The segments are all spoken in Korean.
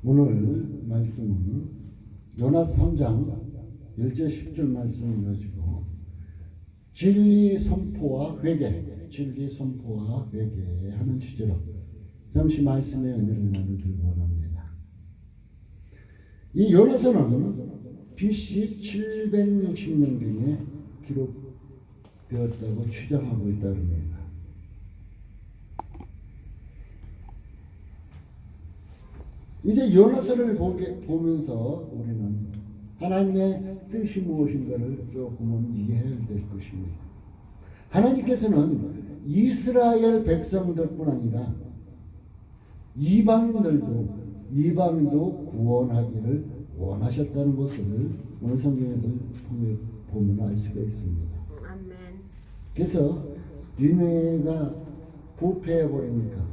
오늘 말씀은 요나스 3장 1절 10절 말씀을 가지고 진리 선포와 회개, 진리 선포와 회개하는 주제로 잠시 말씀의 의미를 나누길 원합니다. 이 요나서는 BC 760년경에 기록되었다고 추정하고 있다릅니다. 이제 요나서를 보면서 우리는 하나님의 뜻이 무엇인가를 조금은 이해해야 될 것입니다. 하나님께서는 이스라엘 백성들뿐 아니라 이방인도 구원하기를 원하셨다는 것을 오늘 성경에서 보면 알 수가 있습니다. 아멘. 그래서 니느웨가 부패해버리니까,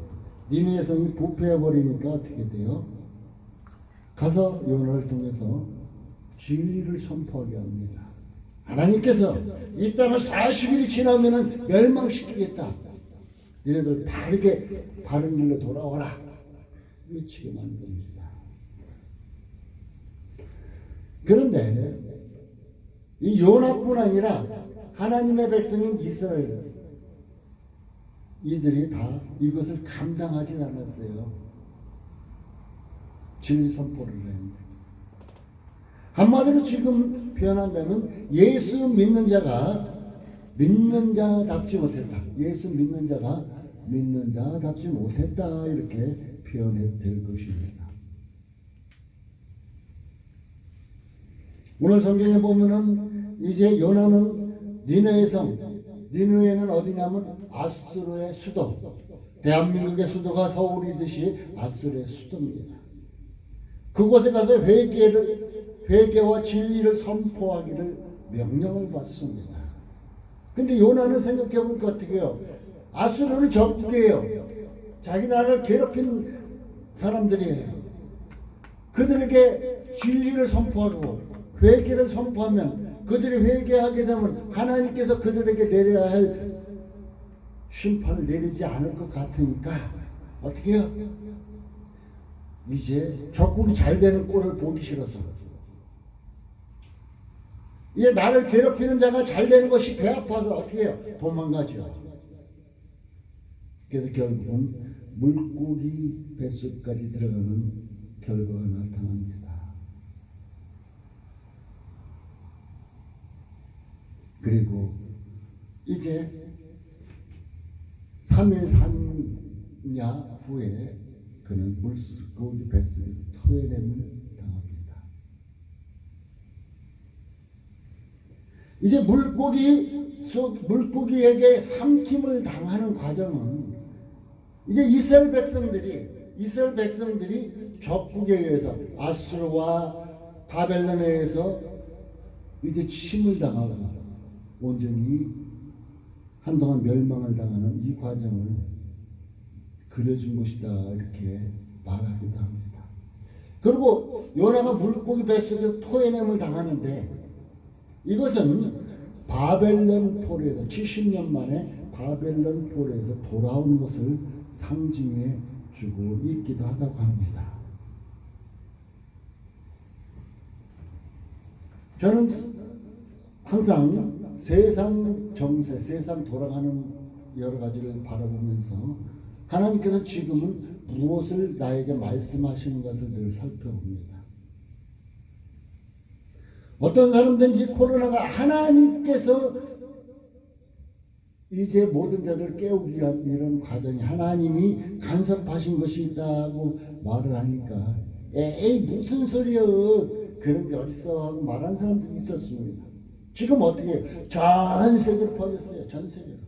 니느웨 성이 부패해버리니까 어떻게 돼요? 가서 요나를 통해서 진리를 선포하게 합니다. 하나님께서 이 땅을 40일이 지나면은 멸망시키겠다. 너희들 바르게 바른 길로 돌아오라. 외치게 만듭니다. 그런데 이 요나뿐 아니라 하나님의 백성인 이스라엘 이들이 다 이것을 감당하지 않았어요. 진리 선포를 했는데 한마디로 지금 표현한다면 예수 믿는 자가 믿는 자답지 못했다. 예수 믿는 자가 믿는 자답지 못했다. 이렇게 표현해도 될 것입니다. 오늘 성경에 보면은 이제 요나는 니느웨 성, 니느웨는 어디냐면 아수르의 수도, 대한민국의 수도가 서울이듯이 아수르의 수도입니다. 그곳에 가서 회개와 진리를 선포하기를 명령을 받습니다. 근데 요나는 생각해보니까 어떻게 해요? 아수르는 적국이에요. 자기 나라를 괴롭힌 사람들이에요. 그들에게 진리를 선포하고 회개를 선포하면 그들이 회개하게 되면 하나님께서 그들에게 내려야 할 심판을 내리지 않을 것 같으니까 어떻게 해요? 이제 적국이 잘 되는 꼴을 보기 싫어서 이제 나를 괴롭히는 자가 잘 되는 것이 배 아파서 어떻게 해요? 도망가죠. 그래서 결국은 물고기 뱃속까지 들어가는 결과가 나타납니다. 그리고 이제 3일 3야 후에 그는 물고기 뱃속에서 토해냄을 당합니다. 이제 물고기에게 삼킴을 당하는 과정은 이제 이스라엘 백성들이 적국에 의해서 아수르와 바벨론에 의해서 이제 침을 당하고 온전히 한동안 멸망을 당하는 이 과정을 그려준 것이다 이렇게 말하기도 합니다. 그리고 요나가 물고기 뱃속에서 토해냄을 당하는데 이것은 바벨론 포로에서 70년 만에 바벨론 포로에서 돌아온 것을 상징해 주고 있기도 하다고 합니다. 저는 항상 세상 정세, 세상 돌아가는 여러 가지를 바라보면서 하나님께서 지금은 무엇을 나에게 말씀하시는 것을 늘 살펴봅니다. 어떤 사람든지 코로나가 하나님께서 이제 모든 자들을 깨우기 위한 이런 과정이 하나님이 간섭하신 것이 있다고 말을 하니까 에이 무슨 소리여 그런 게 어딨어 하고 말하는 사람들이 있었습니다. 지금 어떻게 전 세계로 퍼졌어요. 전 세계로.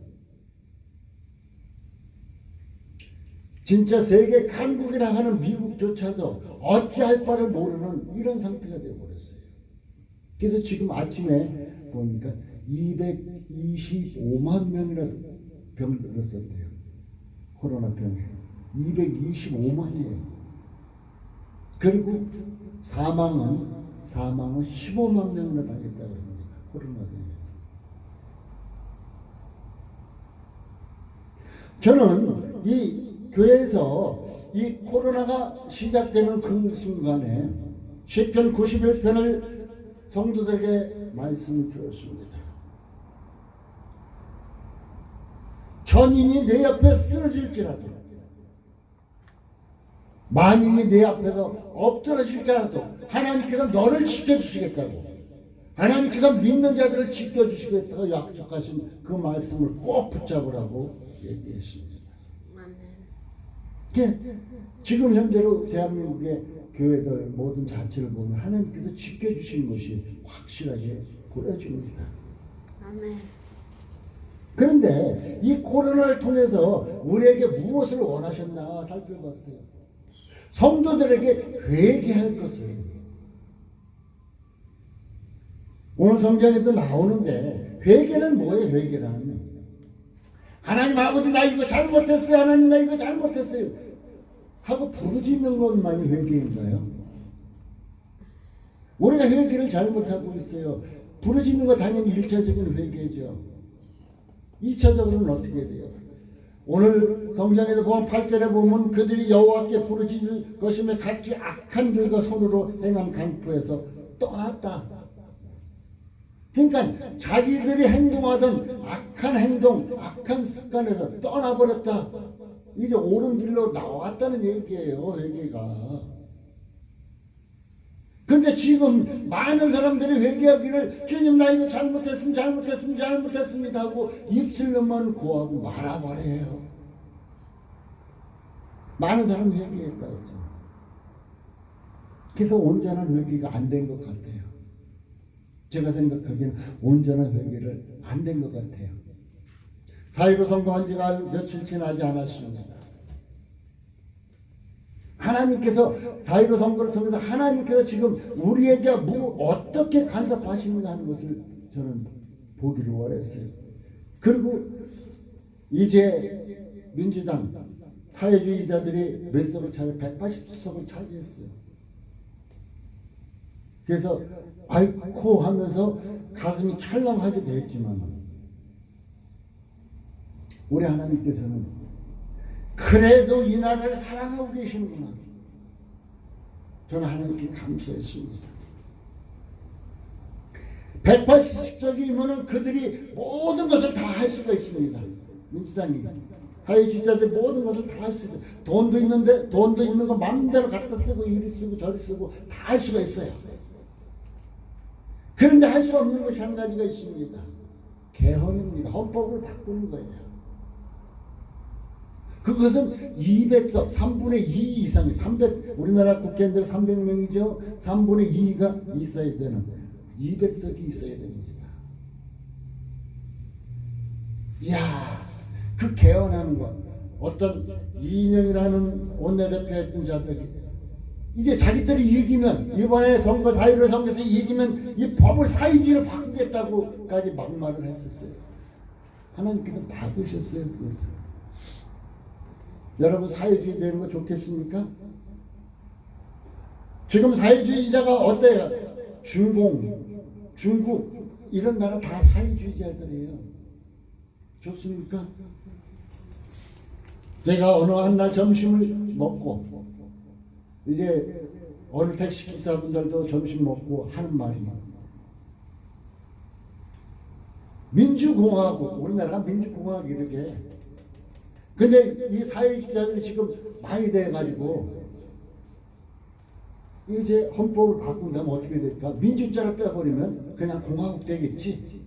진짜 세계 강국이라 하는 미국조차도 어찌할 바를 모르는 이런 상태가 되어버렸어요. 그래서 지금 아침에 보니까 225만 명이나 병을 들었었대요. 코로나 병에. 225만이에요. 그리고 사망은 15만 명이나 당했다고 합니다. 코로나 병에서. 저는 이 교회에서 이 코로나가 시작되는 그 순간에 시편 91편을 성도들에게 말씀을 주었습니다. 천인이 내 옆에 쓰러질지라도, 만인이 내 앞에서 엎드러질지라도 하나님께서 너를 지켜주시겠다고, 하나님께서 믿는 자들을 지켜주시겠다고 약속하신 그 말씀을 꼭 붙잡으라고 얘기했습니다. 지금 현재로 대한민국의 교회들 모든 자체를 보면 하나님께서 지켜주신 것이 확실하게 보여집니다. 아멘. 그런데 이 코로나를 통해서 우리에게 무엇을 원하셨나 살펴봤어요. 성도들에게 회개할 것을. 오늘 성경에도 나오는데 회개는 뭐예요? 회개란 하나님 아버지 나 이거 잘못했어요. 하나님 나 이거 잘못했어요 하고 부르짖는 것만이 회개인가요? 우리가 회개를 잘못하고 있어요. 부르짖는 거 당연히 1차적인 회개죠. 2차적으로는 어떻게 돼요? 오늘 성경에서 보면 8절에 보면 그들이 여호와께 부르짖을 것이며 각기 악한 길과 손으로 행한 강포에서 떠났다. 그러니까 자기들이 행동하던 악한 행동, 악한 습관에서 떠나버렸다. 이제 옳은 길로 나왔다는 얘기예요. 회개가. 근데 지금 많은 사람들이 회개하기를 주님 나 이거 잘못했습니다 하고 입술로만 고하고 말아버려요. 많은 사람이 회개했다고 했죠. 그래서 온전한 회개가 안 된 것 같아요. 제가 생각하기에는 온전한 회개를 안 된 것 같아요. 4.15 선거한 지가 며칠 지나지 않았습니다. 하나님께서 4.15 선거를 통해서 하나님께서 지금 우리에게 어떻게 간섭하시는가 하는 것을 저는 보기를 원했어요. 그리고 이제 민주당 사회주의자들이 몇 석을 차지 180석을 차지했어요. 그래서 아이코 하면서 가슴이 찰랑하게 됐지만 우리 하나님께서는 그래도 이 나라를 사랑하고 계시는구나. 저는 하나님께 감사했습니다. 180석이면 그들이 모든 것을 다 할 수가 있습니다. 민주당이 사회주의자들 모든 것을 다 할 수 있어요. 돈도 있는데 돈도 있는 거 마음대로 갖다 쓰고 이리 쓰고 저리 쓰고 다 할 수가 있어요. 그런데 할 수 없는 것이 한 가지가 있습니다. 개헌입니다. 헌법을 바꾸는 거예요. 그것은 200석, 3분의 2 이상이 300, 우리나라 국회의원들 300명이죠. 3분의 2가 있어야 되는 200석이 있어야 됩니다. 이야, 그 개헌하는 것. 어떤 이인영이라는 원내대표였던 자들이 이제 자기들이 이기면 이번에 선거 4.15 선거에서 이기면 이 법을 사회주의로 바꾸겠다고까지 막말을 했었어요. 하나님께서 막으셨어요. 그것을. 여러분 사회주의 되는 거 좋겠습니까? 지금 사회주의자가 어때요? 중국 이런 나라 다 사회주의자들이에요. 좋습니까? 제가 어느 한 날 점심을 먹고 이제 어느 택시기사분들도 점심 먹고 하는 말이 민주공화국, 우리나라가 민주공화국 이렇게. 근데 이 사회주의자들이 지금 많이 돼가지고 이제 헌법을 바꾼다면 어떻게 될까? 민주자를 빼버리면 그냥 공화국 되겠지.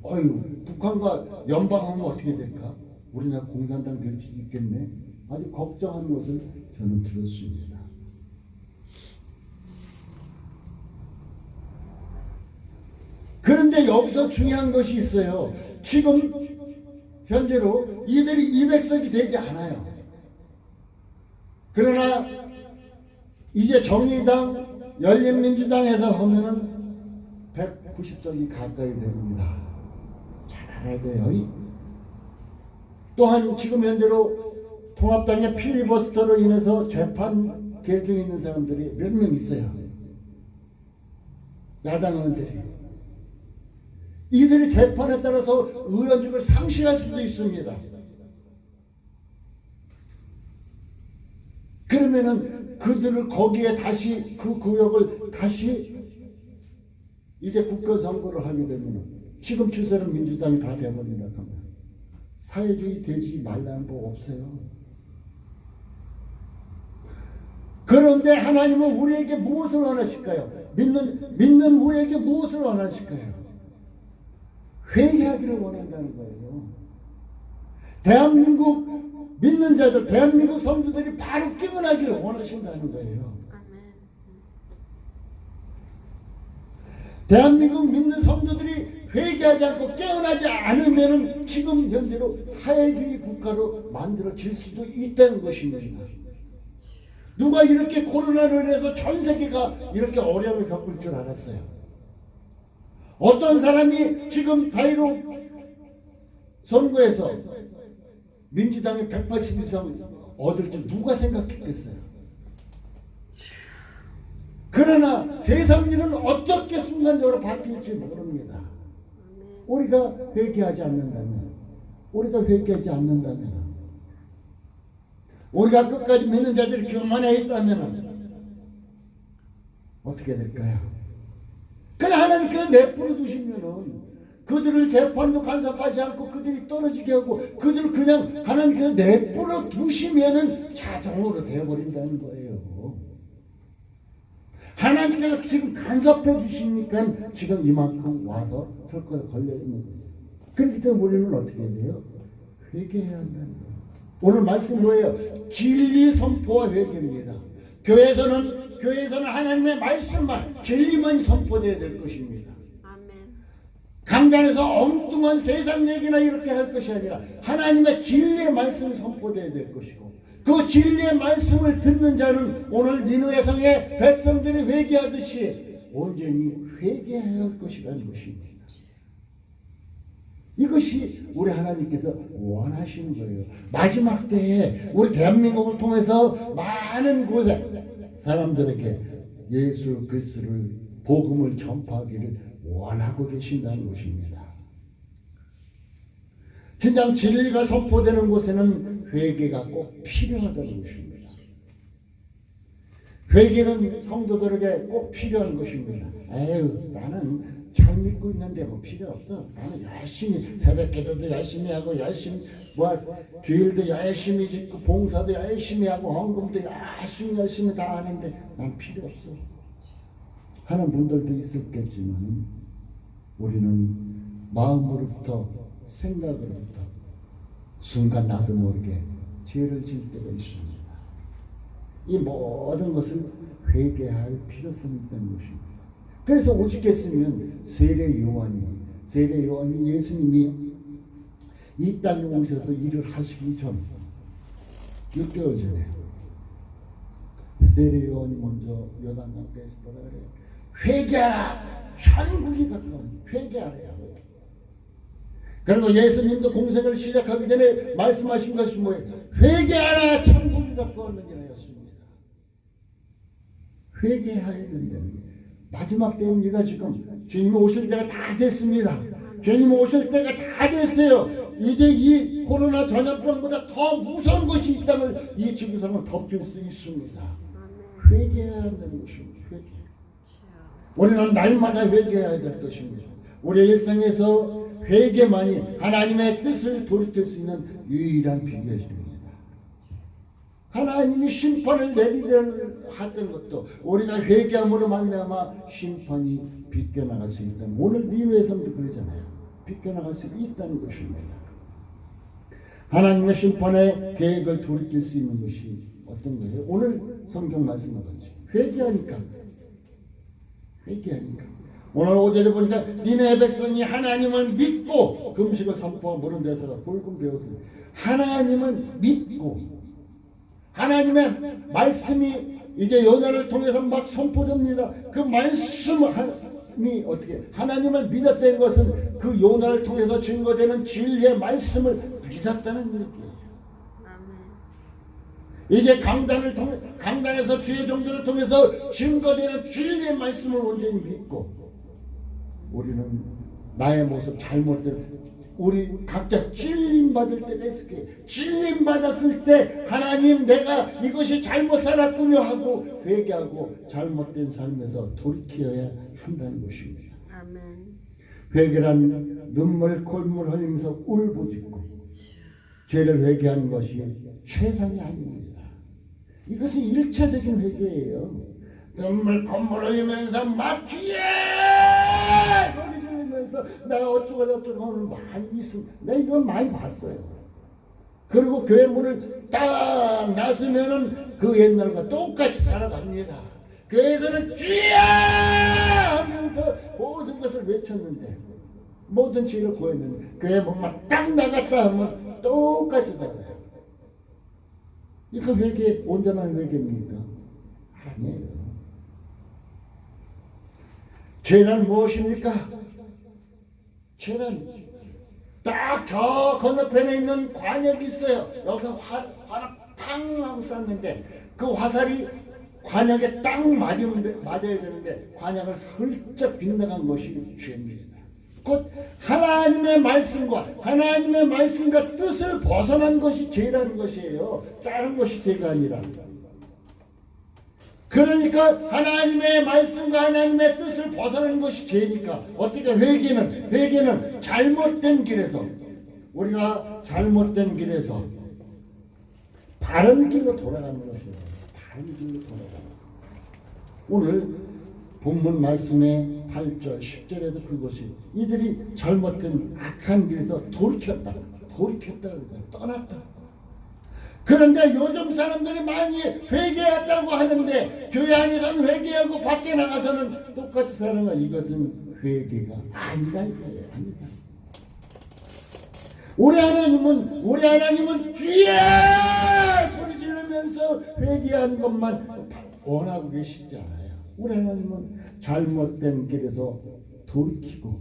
어휴, 북한과 연방하면 어떻게 될까? 우리나라 공산당 될 수도 있겠네. 아주 걱정하는 것을 저는 들었습니다. 그런데 여기서 중요한 것이 있어요. 지금 현재로 이들이 200석이 되지 않아요. 그러나 이제 정의당, 열린민주당에서 하면은 190석이 가까이 됩니다. 잘 알아야 돼요. 또한 지금 현재로 통합당의 필리버스터로 인해서 재판 계획에 있는 사람들이 몇 명 있어요. 야당 의원들이. 이들이 재판에 따라서 의원직을 상실할 수도 있습니다. 그러면은 그들을 거기에 다시 그 구역을 다시 이제 국가선거를 하게 되면은 지금 추세는 민주당이 다 돼버린다 하면 사회주의 되지 말라는 법 없어요. 그런데 하나님은 우리에게 무엇을 원하실까요? 믿는 우리에게 무엇을 원하실까요? 회개하기를 원한다는 거예요. 대한민국 믿는 자들, 대한민국 성도들이 바로 깨어나기를 원하신다는 거예요. 대한민국 믿는 성도들이 회개하지 않고 깨어나지 않으면 지금 현재로 사회주의 국가로 만들어질 수도 있다는 것입니다. 누가 이렇게 코로나로 인해서 전 세계가 이렇게 어려움을 겪을 줄 알았어요? 어떤 사람이 지금 자유로 선거에서 민주당이 180 이상 얻을 줄 누가 생각했겠어요? 그러나 세상 일은 어떻게 순간적으로 바뀔지 모릅니다. 우리가 회개하지 않는다면, 우리가 끝까지 믿는 자들이 교만해 있다면 어떻게 될까요? 그냥 하나님께서 내버려 두시면은 그들을 재판도 간섭하지 않고 그들이 떨어지게 하고 그들을 그냥 하나님께서 내버려 두시면은 자동으로 되어버린다는 거예요. 하나님께서 지금 간섭해 주시니까 지금 이만큼 와서 털거에 걸려 있는 거예요. 그렇기 때문에 우리는 어떻게 해야 돼요? 회개해야 한다는 거예요. 오늘 말씀 뭐예요? 진리 선포와 회개입니다. 교회에서는 하나님의 말씀만, 진리만 선포되어야 될 것입니다. 아멘. 강단에서 엉뚱한 세상 얘기나 이렇게 할 것이 아니라 하나님의 진리의 말씀이 선포되어야 될 것이고, 그 진리의 말씀을 듣는 자는 오늘 니느웨 성의 백성들이 회개하듯이 온전히 회개해야 할 것이라는 것입니다. 이것이 우리 하나님께서 원하시는 거예요. 마지막 때에 우리 대한민국을 통해서 많은 곳에 사람들에게 예수 그리스도를 복음을 전파하기를 원하고 계신다는 것입니다. 진정 진리가 선포되는 곳에는 회개가 꼭 필요하다는 것입니다. 회개는 성도들에게 꼭 필요한 것입니다. 에휴, 나는 잘 믿고 있는데 뭐 필요 없어. 나는 열심히 새벽기도도 열심히 하고 열심히 주일도 열심히 짓고 봉사도 열심히 하고 헌금도 열심히 다 하는데 난 필요 없어 하는 분들도 있었겠지만 우리는 마음으로부터 생각으로부터 순간 나도 모르게 죄를 지을 때가 있습니다. 이 모든 것을 회개할 필요성이 있다는 것입니다. 그래서 오직했으면 세례 요한이 예수님이 이 땅에 오셔서 일을 하시기 전 6개월 전에 세례 요한이 먼저 요단강가에서 뭐라 그래요? 회개하라! 천국이 가까우니 회개하라요. 그리고 예수님도 공생을 시작하기 전에 말씀하신 것이 뭐예요? 회개하라! 천국이 가까웠느니라 였습니다. 회개해야 된다는 거예요. 마지막 때입니다. 지금 주님 오실 때가 다 됐습니다. 주님 오실 때가 다 됐어요. 이제 이 코로나 전염병보다 더 무서운 것이 있다면 이 지구상을 덮칠 수 있습니다. 회개해야 한다는 것입니다. 회개. 우리는 날마다 회개해야 될 것입니다. 우리의 일생에서 회개만이 하나님의 뜻을 돌이킬 수 있는 유일한 비결입니다. 하나님이 심판을 내리려 하던 것도 우리가 회개함으로 말미암아 심판이 비껴나갈 수 있다는, 오늘 니느웨 성도 그러잖아요. 비껴나갈 수 있다는 것입니다. 하나님의 심판의 계획을 돌이킬 수 있는 것이 어떤 거예요? 오늘 성경 말씀과 같이 회개하니까. 오늘 5절에 보니까 니느웨 백성이 하나님을 믿고 금식을 선포하고 모른 데서 붉은 배옷을, 하나님을 믿고, 하나님의 말씀이 이제 요나를 통해서 막 선포됩니다. 그 말씀이 어떻게 하나님을 믿었다는 것은 그 요나를 통해서 증거되는 진리의 말씀을 믿었다는 얘기예요. 이제 강단에서 주의 종들을 통해서 증거되는 진리의 말씀을 온전히 믿고, 우리는 나의 모습 잘못된 우리 각자 찔림 받을 때가 있을 거예요. 찔림 받았을 때 하나님 내가 이것이 잘못 살았군요 하고 회개하고 잘못된 삶에서 돌이켜야 한다는 것입니다. 아멘. 회개란 눈물 콧물 흘리면서 울부짖고 죄를 회개하는 것이 최상이 아닙니다. 이것은 일차적인 회개예요. 눈물 콧물 흘리면서 막 주예 소리 지르면서 내가 어쩌고 하는 많이 있습니다. 내가 이건 많이 봤어요. 그리고 교회 문을 딱 나서면은 그 옛날과 똑같이 살아갑니다. 교회에서는 주여 하면서 모든 것을 외쳤는데 모든 죄를 구했는데 교회 문만 딱 나갔다 하면 똑같이 살아요. 이거 회개 온전한 회개입니까? 아니에요. 죄는 무엇입니까? 죄는 딱 저 건너편에 있는 관역이 있어요. 여기서 화를 팡 하고 쐈는데 그 화살이 관역에 딱 맞아야 되는데 관역을 슬쩍 빗나간 것이 죄입니다. 곧 하나님의 말씀과 뜻을 벗어난 것이 죄라는 것이에요. 다른 것이 죄가 아니라. 그러니까 하나님의 말씀과 하나님의 뜻을 벗어난 것이 죄니까 어떻게 회개는 잘못된 길에서 우리가 잘못된 길에서 바른 길로 돌아가는 것이에요. 바른 길로 돌아가는 오늘 본문 말씀의 8절 10절에도 그것이 이들이 잘못된 악한 길에서 돌이켰다 떠났다. 그런데 요즘 사람들이 많이 회개했다고 하는데 교회 안에서는 회개하고 밖에 나가서는 똑같이 사는 건 이것은 회개가 아니다 이거예요. 아니다. 우리 하나님은 주여 소리 지르면서 회개한 것만 원하고 계시지 않아요. 우리 하나님은 잘못된 길에서 돌이키고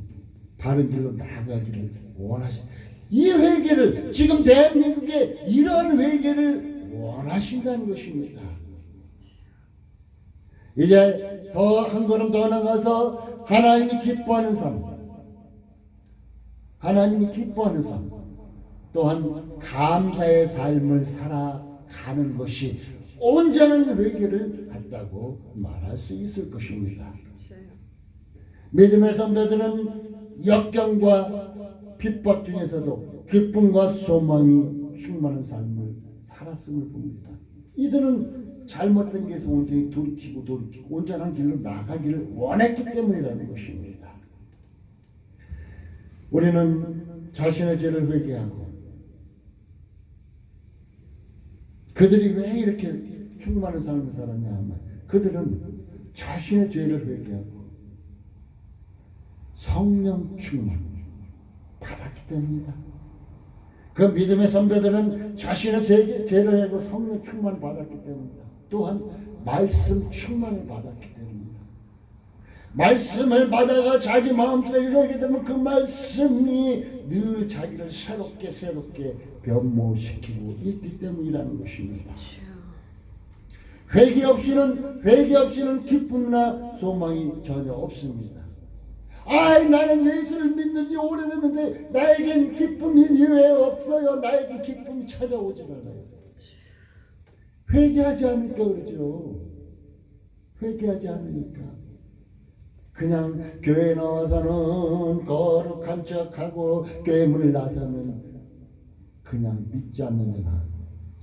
바른 길로 나아가기를 원하십니다. 이 회개를 지금 대한민국에 이런 회개를 원하신다는 것입니다. 이제 더 한 걸음 더 나가서 하나님이 기뻐하는 삶 또한 감사의 삶을 살아가는 것이 온전한 회개를 한다고 말할 수 있을 것입니다. 믿음의 선배들은 역경과 핍박 중에서도 기쁨과 소망이 충만한 삶을 살았음을 봅니다. 이들은 잘못된 길에서 온전히 돌이키고 온전한 길로 나가기를 원했기 때문이라는 것입니다. 우리는 자신의 죄를 회개하고 그들이 왜 이렇게 충만한 삶을 살았냐 하면 그들은 자신의 죄를 회개하고 성령 충만 받았기 때문이다. 그 믿음의 선배들은 자신의 죄를 하고 성령 충만 받았기 때문이다. 또한 말씀 충만을 받았기 때문이다. 말씀을 받아가 자기 마음속에 살게 되면 그 말씀이 늘 자기를 새롭게 변모시키고 있기 때문이라는 것입니다. 회개 없이는 기쁨이나 소망이 전혀 없습니다. 나는 예수를 믿는 지 오래됐는데 나에겐 기쁨이 왜 없어요? 나에겐 기쁨이 찾아오지 않아요. 회개하지 않으니까 그러죠. 회개하지 않으니까 그냥 교회에 나와서는 거룩한 척하고 교회 문을 나서면 그냥 믿지 않는 데나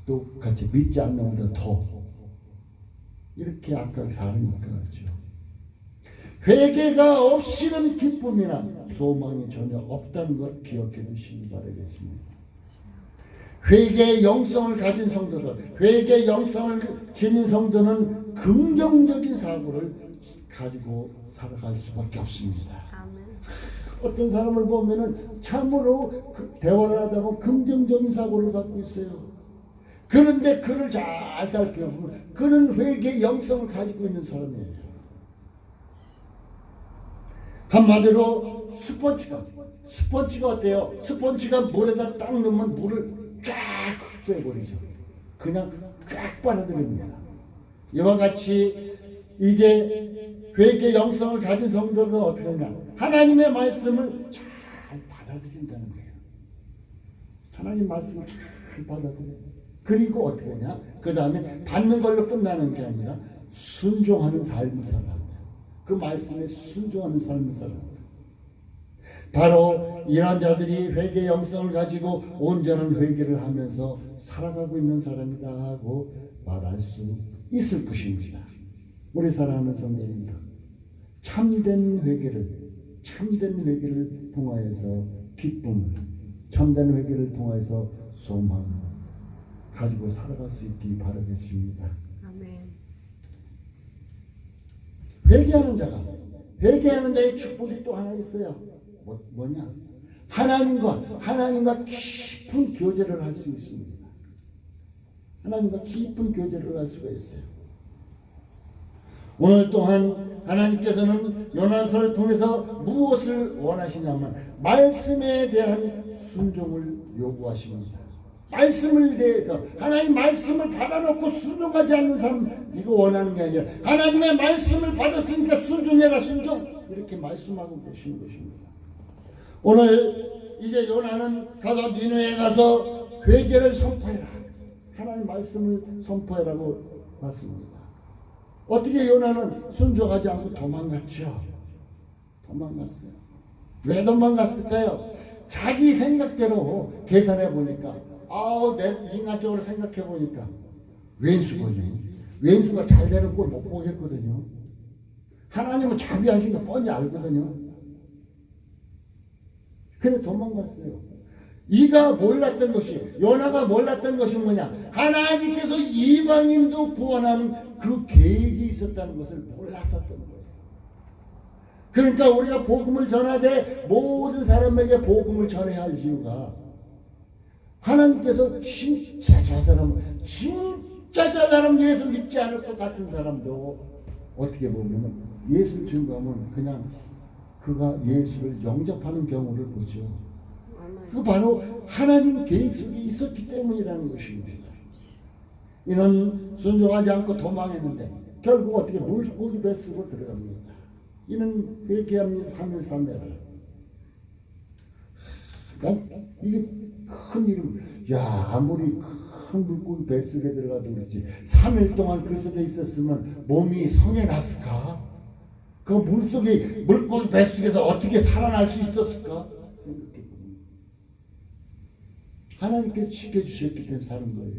똑같이 믿지 않는 데보다 더 이렇게 악하게 살으니까 그렇죠. 회개가 없이는 기쁨이나 소망이 전혀 없다는 걸 기억해 두시기 바라겠습니다. 회개의 영성을 가진 성도들, 회개의 영성을 지닌 성도는 긍정적인 사고를 가지고 살아갈 수밖에 없습니다. 아멘. 어떤 사람을 보면은 참으로 대화를 하다 보면 긍정적인 사고를 갖고 있어요. 그런데 그를 잘 살펴보면 그는 회개의 영성을 가지고 있는 사람이에요. 한마디로 스펀지가 어때요? 스펀지가 물에다 딱 넣으면 물을 쫙 흡수해버리죠. 그냥 쫙 빨아들입니다. 이와 같이 이제 회개 영성을 가진 성도들은 어떻게 하냐? 하나님의 말씀을 잘 받아들인다는 거예요. 하나님 말씀을 잘 받아들여. 그리고 어떻게 하냐? 그 다음에 받는 걸로 끝나는 게 아니라 순종하는 삶을 살아야 돼요. 그 말씀에 순종하는 삶을 살아야 돼요. 바로 이런 자들이 회개 영성을 가지고 온전한 회개를 하면서 살아가고 있는 사람이다 하고 말할 수 있을 것입니다. 우리 사랑하는 성도님들, 참된 회개를 통하여서 기쁨을, 참된 회개를 통하여서 소망을 가지고 살아갈 수 있기 바라겠습니다. 아멘. 회개하는 자의 축복이 또 하나 있어요. 뭐냐? 하나님과 깊은 교제를 할 수 있습니다. 하나님과 깊은 교제를 할 수가 있어요. 오늘 또한 하나님께서는 요나서를 통해서 무엇을 원하시냐면 말씀에 대한 순종을 요구하십니다. 말씀을 대해서 하나님 말씀을 받아놓고 순종하지 않는 사람 이거 원하는 게 아니라 하나님의 말씀을 받았으니까 순종해라 순종 이렇게 말씀하고 계시는 것입니다. 오늘 이제 요나는 가서 니느웨에 가서 회개를 선포해라. 하나님 말씀을 선포해라고 봤습니다. 어떻게 요나는 순종하지 않고 도망갔죠? 도망갔어요. 왜 도망갔을까요? 자기 생각대로 계산해 보니까 내 인간적으로 생각해 보니까 왼수가 잘 되는 꼴 못 보겠거든요. 하나님은 자비하신 거 뻔히 알거든요. 그래 도망갔어요. 요나가 몰랐던 것이 뭐냐? 하나님께서 이방인도 구원하는 그 계획이 있었다는 것을 몰랐었던 거예요. 그러니까 우리가 복음을 전하되 모든 사람에게 복음을 전해야 할 이유가 하나님께서 진짜 저 사람 예수 믿지 않을 것 같은 사람도 어떻게 보면 예수를 증거하면 그냥 그가 예수를 영접하는 경우를 보죠. 그 바로 하나님 계획 속에 있었기 때문이라는 것입니다. 이는 순종하지 않고 도망했는데 결국 어떻게 물고기 뱃속으로 들어갑니다. 이는 회개합니다. 3일 3매를. 이게 큰 이름. 아무리 큰 물고기 뱃속에 들어가도 그렇지 3일 동안 그 속에 있었으면 몸이 성해났을까? 그 물고기 뱃속에서 어떻게 살아날 수 있었을까? 생각해보면 하나님께서 지켜주셨기 때문에 사는 거예요.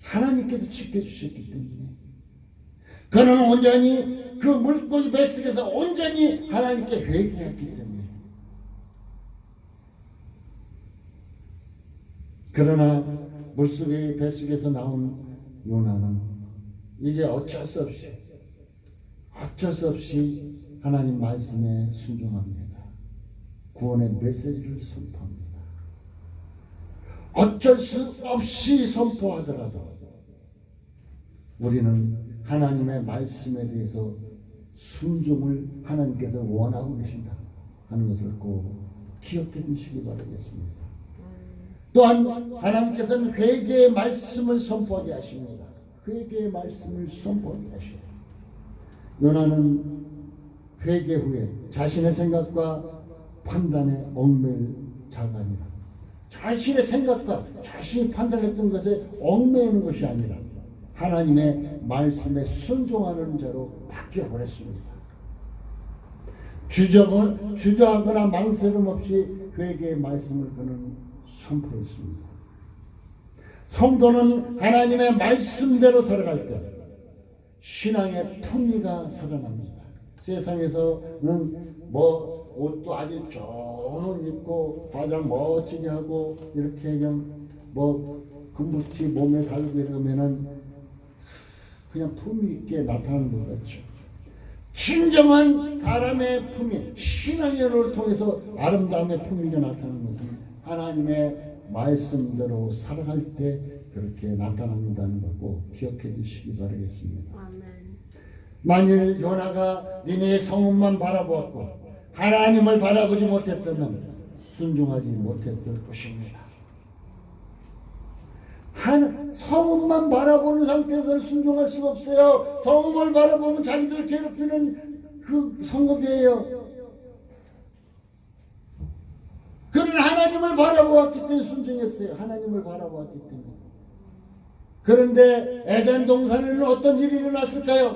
하나님께서 지켜주셨기 때문에 그는 온전히 그 물고기 뱃속에서 온전히 하나님께 회개했기 때문에. 그러나 물속의 뱃속에서 나온 요나는 이제 어쩔 수 없이 하나님 말씀에 순종합니다. 구원의 메시지를 선포합니다. 어쩔 수 없이 선포하더라도 우리는 하나님의 말씀에 대해서 순종을 하나님께서 원하고 계신다 하는 것을 꼭 기억해 두시기 바라겠습니다. 또한 하나님께서는 회개의 말씀을 선포하게 하십니다. 회개의 말씀을 선포하게 하셔요. 요나는 회개 후에 자신의 생각과 판단에 얽매일 자가 아니라 자신의 생각과 자신이 판단했던 것에 얽매이는 것이 아니라 하나님의 말씀에 순종하는 자로 바뀌어버렸습니다. 주저하거나 망설임 없이 회개의 말씀을 그는 선포했습니다. 성도는 하나님의 말씀대로 살아갈 때 신앙의 품위가 살아납니다. 세상에서는 옷도 아주 좋은 옷 입고 화장 멋지게 하고 이렇게 그냥 금붙이 몸에 달고 이러면은 그냥 품위 있게 나타나는 것 같죠. 진정한 사람의 품위, 신앙을 통해서 아름다움의 품위가 나타나는 것은 하나님의 말씀대로 살아갈 때 그렇게 나타난다는 거고 기억해 주시기 바라겠습니다. 아멘. 만일 요나가 니네의 성읍만 바라보았고 하나님을 바라보지 못했다면 순종하지 못했을 것입니다. 성읍만 바라보는 상태에서는 순종할 수가 없어요. 성읍을 바라보면 자기들 괴롭히는 그 성읍이에요. 그러나 우리는 하나님을 바라보았기 때문에 순종했어요. 하나님을 바라보았기 때문에. 그런데 에덴 동산에는 어떤 일이 일어났을까요?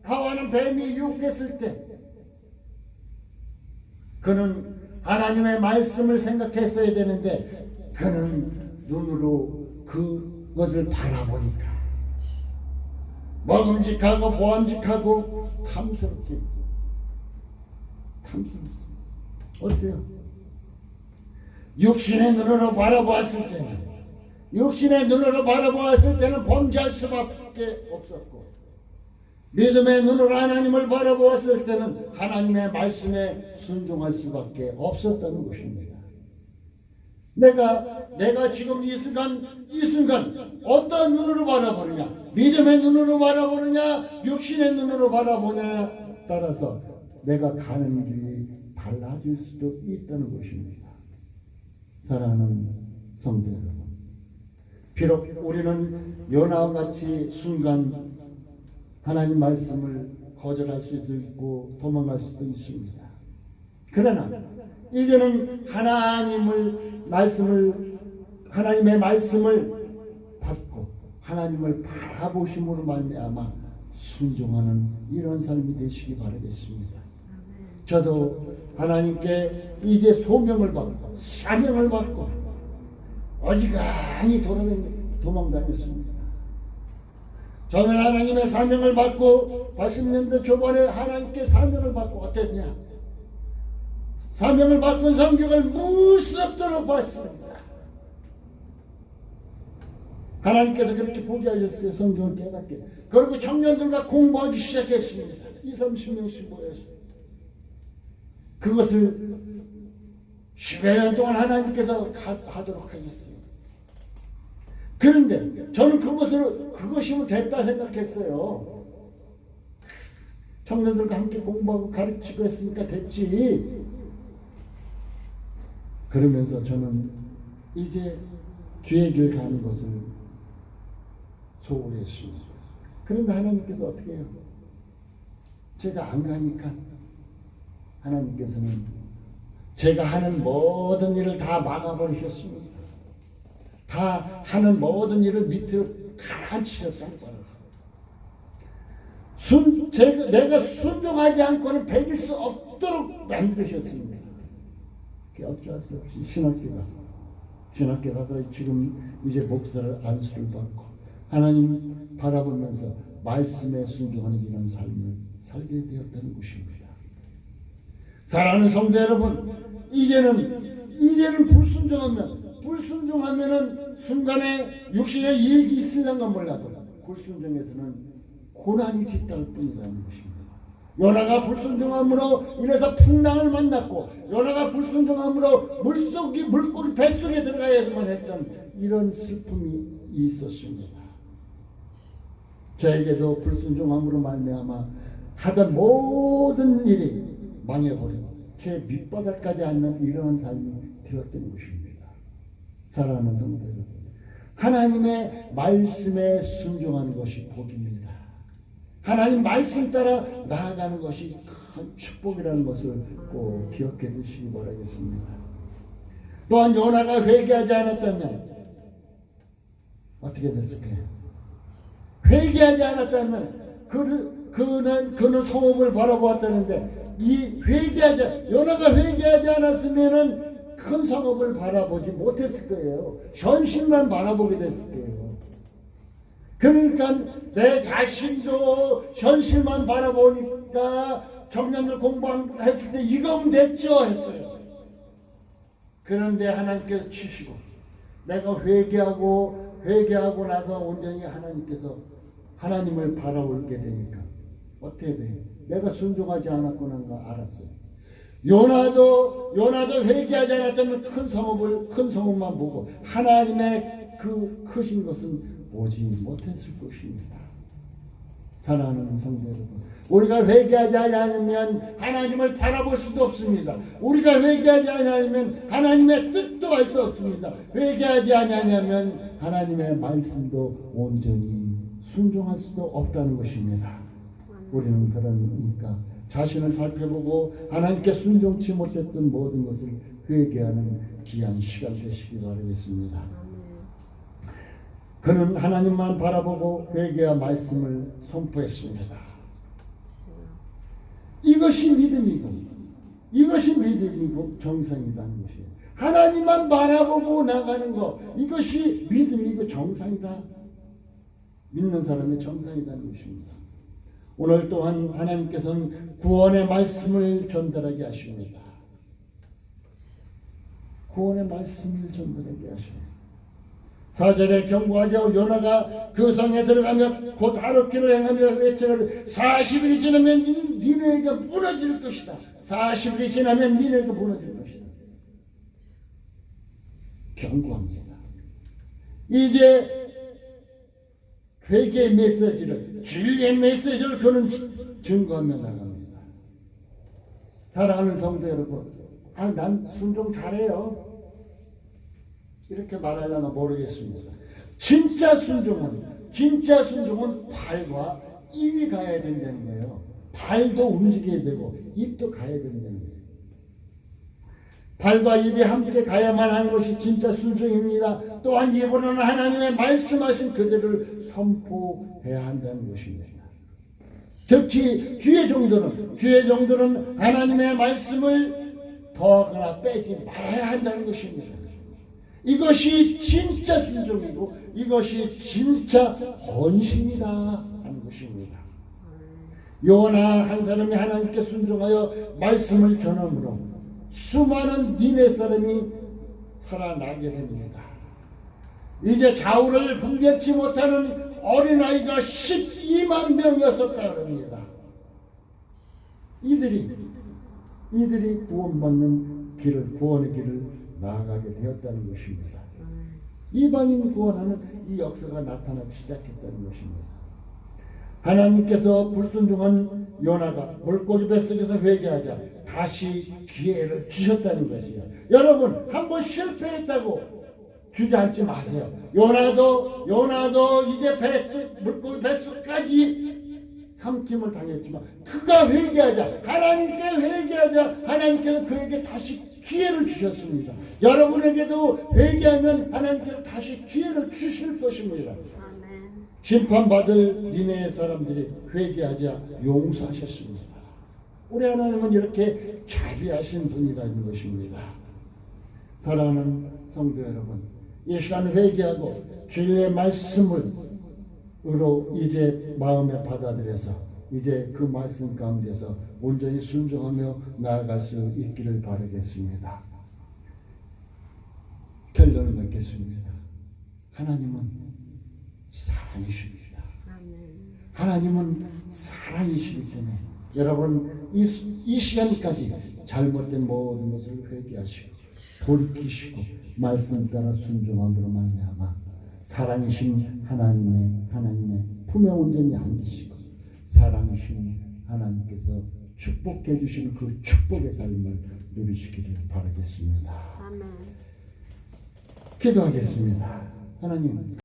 하와는 뱀이 유혹했을 때 그는 하나님의 말씀을 생각했어야 되는데 그는 눈으로 그것을 바라보니까 먹음직하고 보암직하고 탐스럽게 어때요? 육신의 눈으로 바라보았을 때는 범죄할 수밖에 없었고 믿음의 눈으로 하나님을 바라보았을 때는 하나님의 말씀에 순종할 수밖에 없었다는 것입니다. 내가 지금 이 순간 어떤 눈으로 바라보느냐, 믿음의 눈으로 바라보느냐, 육신의 눈으로 바라보느냐에 따라서 내가 가는 길이 달라질 수도 있다는 것입니다. 사랑하는 성도 여러분, 비록 우리는 요나와 같이 순간 하나님 말씀을 거절할 수도 있고 도망갈 수도 있습니다. 그러나 이제는 하나님의 말씀을 받고 하나님을 바라보심으로 말미암아 순종하는 이런 삶이 되시기 바라겠습니다. 저도 하나님께 이제 소명을 받고 사명을 받고 어지간히 도망다녔습니다. 저는 하나님의 사명을 받고 80년대 초반에 하나님께 사명을 받고 어땠냐? 사명을 받고 성경을 무섭도록 봤습니다. 하나님께서 그렇게 보게 하셨어요. 성경을 깨닫게. 그리고 청년들과 공부하기 시작했습니다. 20-30명씩 모여서 그것을 10여 년 동안 하나님께서 하도록 하셨어요. 그런데 저는 그것이면 됐다 생각했어요. 청년들과 함께 공부하고 가르치고 했으니까 됐지. 그러면서 저는 이제 주의 길 가는 것을 소홀했습니다. 그런데 하나님께서 어떻게 해요? 제가 안 가니까 하나님께서는 제가 하는 모든 일을 다 막아버리셨습니다. 다 하는 모든 일을 밑으로 가라앉히셨다는 거예요. 내가 순종하지 않고는 배길 수 없도록 만드셨습니다. 어쩔 수 없이 신학교 가서 지금 이제 목사를 안수를 받고 하나님 바라보면서 말씀에 순종하는 이런 삶을 살게 되었다는 것입니다. 사랑하는 성도 여러분, 이제는 불순종하면은 순간에 육신의 이익이 있을런가 몰라도 불순종에서는 고난이 뒤따를 뿐이라는 것입니다. 요나가 불순종함으로 인해서 풍랑을 만났고 요나가 불순종함으로 물고기 뱃속에 들어가야만 했던 이런 슬픔이 있었습니다. 저에게도 불순종함으로 말미암아 하던 모든 일이 망해버리고 제 밑바닥까지 앉는 이러한 삶이 되었던 것입니다. 사랑하는 성도 여러분, 하나님의 말씀에 순종하는 것이 복입니다. 하나님 말씀 따라 나아가는 것이 큰 축복이라는 것을 꼭 기억해 주시기 바라겠습니다. 또한 요나가 회개하지 않았다면 어떻게 됐을까요? 회개하지 않았다면 그는 성읍을 바라보았다는데 요나가 회개하지 않았으면은 큰 성읍을 바라보지 못했을 거예요. 현실만 바라보게 됐을 거예요. 그러니까 내 자신도 현실만 바라보니까 청년들 공부했을 때 이거면 됐죠 했어요. 그런데 하나님께서 치시고 내가 회개하고 나서 온전히 하나님을 바라보게 되니까 어떻게 돼요? 내가 순종하지 않았구나 알았어요. 요나도 회개하지 않았다면 큰 성읍만 보고 하나님의 그 크신 것은 보지 못했을 것입니다. 사랑하는 성도 여러분, 우리가 회개하지 않으면 하나님을 바라볼 수도 없습니다. 우리가 회개하지 않으면 하나님의 뜻도 알 수 없습니다. 회개하지 않으면 하나님의 말씀도 온전히 순종할 수도 없다는 것입니다. 우리는 그러니까 자신을 살펴보고 하나님께 순종치 못했던 모든 것을 회개하는 귀한 시간 되시기 바라겠습니다. 그는 하나님만 바라보고 회개와 말씀을 선포했습니다. 이것이 믿음이고 이것이 믿음이고 정상이라는 것이에요. 하나님만 바라보고 나가는 것, 이것이 믿음이고 정상이다. 믿는 사람의 정상이라는 것입니다. 오늘 또한 하나님께서는 구원의 말씀을 전달하게 하십니다. 구원의 말씀을 전달하게 하십니다. 4절에 경고하자 요나가 그 성에 들어가며 곧 하룻길을 행하며 외쳐를 40일이 지나면 니네가 무너질 것이다. 40일이 지나면 니네가 무너질 것이다. 경고합니다. 이제 회개의 메시지를, 진리의 메시지를 그는 증거하며 나갑니다. 사랑하는 성도 여러분, 난 순종 잘해요. 이렇게 말하려나 모르겠습니다. 진짜 순종은 발과 입이 가야 된다는 거예요. 발도 움직여야 되고 입도 가야 된다는 거예요. 발과 입이 함께 가야만 하는 것이 진짜 순종입니다. 또한 입으로는 하나님의 말씀하신 그대로를 선포해야 한다는 것입니다. 특히 주의 종들은 하나님의 말씀을 더하거나 빼지 말아야 한다는 것입니다. 이것이 진짜 순종이고 이것이 진짜 헌신이다 하는 것입니다. 요나 한 사람이 하나님께 순종하여 말씀을 전함으로 수많은 니네 사람이 살아나게 됩니다. 이제 좌우를 분별치 못하는 어린아이가 12만 명이었었다 그럽니다. 이들이 구원받는 구원의 길을 나아가게 되었다는 것입니다. 이방인 구원하는 이 역사가 나타나기 시작했다는 것입니다. 하나님께서 불순종한 요나가 물고기 뱃속에서 회개하자 다시 기회를 주셨다는 것이에요. 여러분, 한번 실패했다고 주저앉지 마세요. 요나도 이제 물고기 뱃속까지 삼킴을 당했지만 그가 회개하자, 하나님께 회개하자, 하나님께서 그에게 다시 기회를 주셨습니다. 여러분에게도 회개하면 하나님께서 다시 기회를 주실 것입니다. 심판받을 니네 사람들이 회개하자 용서하셨습니다. 우리 하나님은 이렇게 자비하신 분이라는 것입니다. 사랑하는 성도 여러분, 이 시간 회개하고 주의 말씀으로 이제 마음에 받아들여서 이제 그 말씀 가운데서 온전히 순종하며 나아갈 수 있기를 바라겠습니다. 결론을 맺겠습니다. 하나님은 사랑이십니다. 하나님은 사랑이시기 때문에 여러분 이 시간까지 잘못된 모든 것을 회개하시고 돌이키시고 말씀 따라 순종함으로 말미암아 사랑이신 하나님의 품에 온전히 안기시고 사랑이신 하나님께서 축복해 주시는 그 축복의 삶을 누리시기를 바라겠습니다. 아멘. 기도하겠습니다. 하나님,